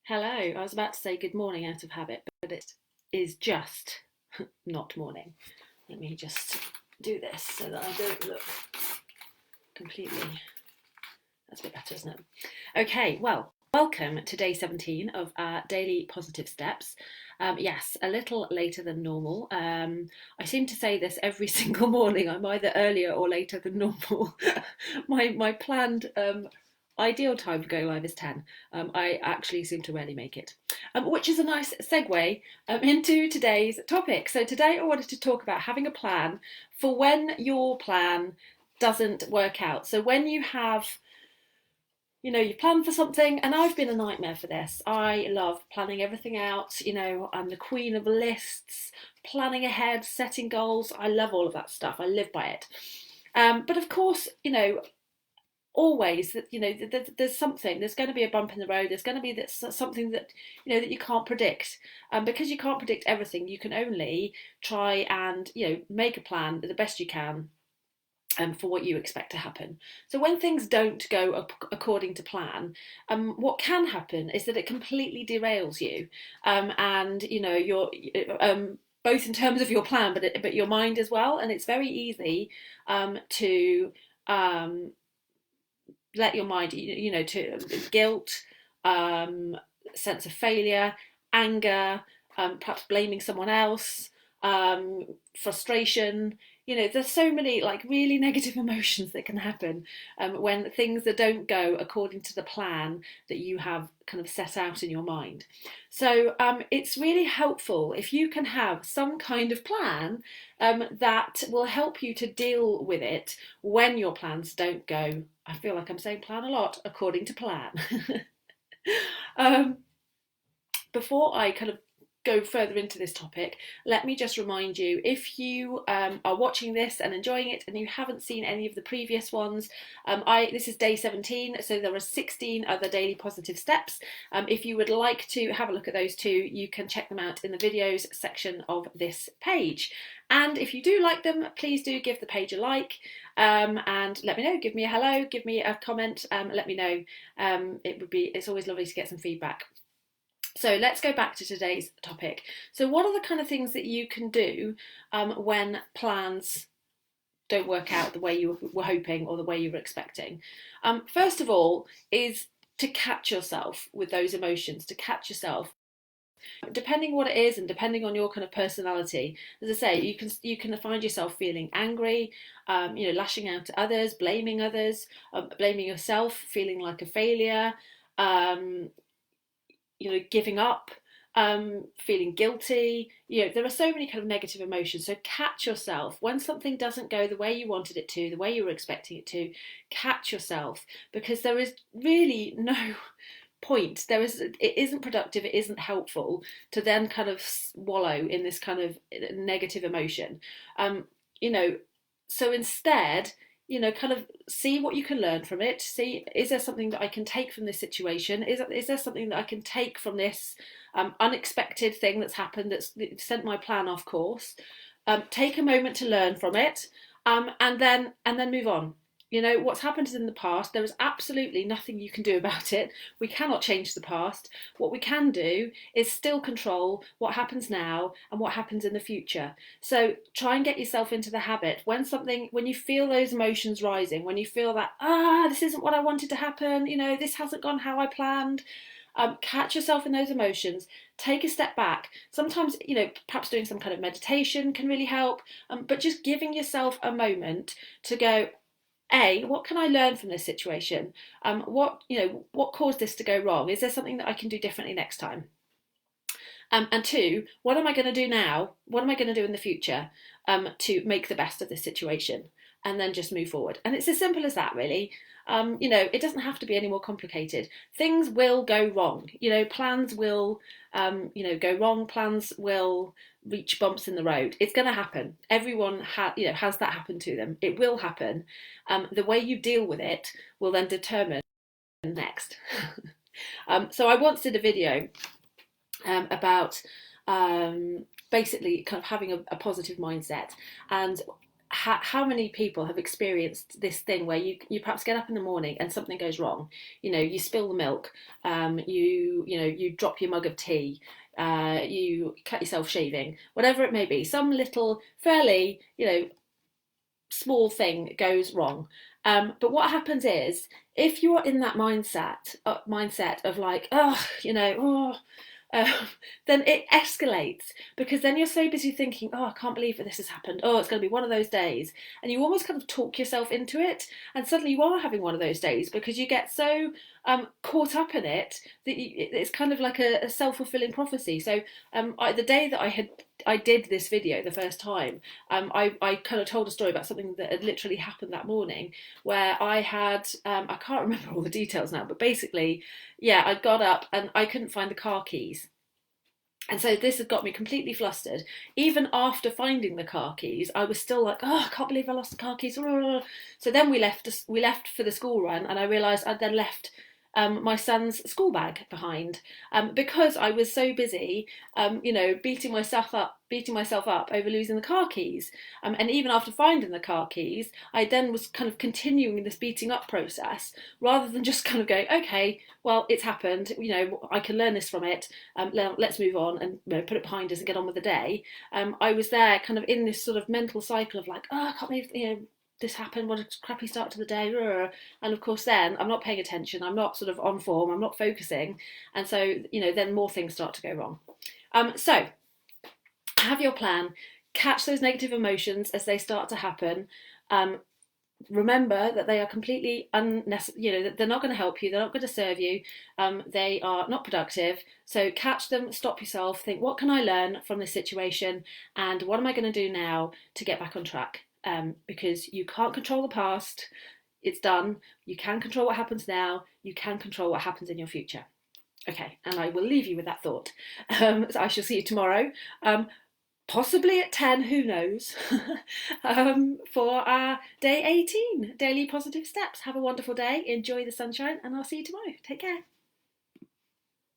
Hello, I was about to say good morning out of habit, but it is just not morning. Let me just do this so that I don't look completely. That's a bit better, isn't it? Okay, well, welcome to day 17 of our daily positive steps. Yes, a little later than normal. I seem to say this every single morning. I'm either earlier or later than normal. my planned ideal time to go live is 10. I actually seem to rarely make it, which is a nice segue into today's topic. So today I wanted to talk about having a plan for when your plan doesn't work out. So when you have you plan for something, and I've been a nightmare for this. I love planning everything out. I'm the queen of lists, planning ahead, setting goals. I love all of that stuff. I live by it. But of course, always that there's going to be a bump in the road. There's going to be something that that you can't predict, because you can't predict everything. You can only try and make a plan the best you can, for what you expect to happen. So when things don't go according to plan, what can happen is that it completely derails you, and you're both in terms of your plan, but your mind as well. And it's very easy to let your mind, to guilt, sense of failure, anger, perhaps blaming someone else, frustration. There's so many like really negative emotions that can happen when things that don't go according to the plan that you have kind of set out in your mind. So it's really helpful if you can have some kind of plan that will help you to deal with it when your plans don't go. I feel like I'm saying plan a lot, according to plan. um, Before I kind of go further into this topic, let me just remind you, if you are watching this and enjoying it and you haven't seen any of the previous ones, this is day 17, so there are 16 other daily positive steps. If you would like to have a look at those too, you can check them out in the videos section of this page. And if you do like them, please do give the page a like, and let me know. Give me a hello, give me a comment, let me know. It's always lovely to get some feedback. So let's go back to today's topic. So what are the kind of things that you can do when plans don't work out the way you were hoping or the way you were expecting? First of all is to catch yourself with those emotions, to catch yourself. Depending what it is and depending on your kind of personality, as I say, you can find yourself feeling angry, lashing out at others, blaming yourself, feeling like a failure, um, giving up, feeling guilty. There are so many kind of negative emotions. So catch yourself when something doesn't go the way you wanted it to, the way you were expecting it to. Catch yourself, because there is really no point. It isn't productive. It isn't helpful to then kind of wallow in this kind of negative emotion. You know, so instead, kind of see what you can learn from it. See, is there something that I can take from this situation? Is there something that I can take from this unexpected thing that's happened that's sent my plan off course? Take a moment to learn from it, and then move on. What's happened is in the past. There is absolutely nothing you can do about it. We cannot change the past. What we can do is still control what happens now and what happens in the future. So try and get yourself into the habit when you feel those emotions rising, when you feel that, this isn't what I wanted to happen, this hasn't gone how I planned. Catch yourself in those emotions, take a step back. Sometimes, perhaps doing some kind of meditation can really help, but just giving yourself a moment to go, what can I learn from this situation? What caused this to go wrong? Is there something that I can do differently next time? And two, what am I going to do now? What am I going to do in the future to make the best of this situation? And then just move forward. And it's as simple as that, really. It doesn't have to be any more complicated. Things will go wrong. Plans will, go wrong. Plans will reach bumps in the road. It's going to happen. Everyone has that happen to them. It will happen. The way you deal with it will then determine next. So I once did a video about basically kind of having a positive mindset, and how many people have experienced this thing where you perhaps get up in the morning and something goes wrong? You know, you spill the milk, you drop your mug of tea, you cut yourself shaving, whatever it may be. Some little fairly, small thing goes wrong. But what happens is, if you're in that mindset of like, oh, um, then it escalates, because then you're so busy thinking, oh, I can't believe that this has happened. Oh, it's going to be one of those days. And you almost kind of talk yourself into it. And suddenly you are having one of those days, because you get so caught up in it that it's kind of like a self-fulfilling prophecy. So the day that I did this video the first time, I kind of told a story about something that had literally happened that morning, where I had, I can't remember all the details now, but basically, yeah, I got up and I couldn't find the car keys. And so this had got me completely flustered. Even after finding the car keys, I was still like, oh, I can't believe I lost the car keys. So then we left for the school run, and I realised I'd then left my son's school bag behind, because I was so busy, beating myself up over losing the car keys. And even after finding the car keys, I then was kind of continuing this beating up process, rather than just kind of going, okay, well, it's happened. I can learn this from it. Let's move on and put it behind us and get on with the day. I was there, kind of in this sort of mental cycle of like, oh, I can't believe this happened, what a crappy start to the day. And of course then I'm not paying attention, I'm not sort of on form, I'm not focusing, and so then more things start to go wrong. So have your plan, catch those negative emotions as they start to happen. Remember that they are completely unnecessary, that they're not going to help you, they're not going to serve you, they are not productive. So catch them, stop yourself, think, what can I learn from this situation, and what am I going to do now to get back on track? Because you can't control the past, it's done. You can control what happens now, you can control what happens in your future. Okay, and I will leave you with that thought. So I shall see you tomorrow, possibly at 10, who knows, for our day 18, Daily Positive Steps. Have a wonderful day, enjoy the sunshine, and I'll see you tomorrow. Take care.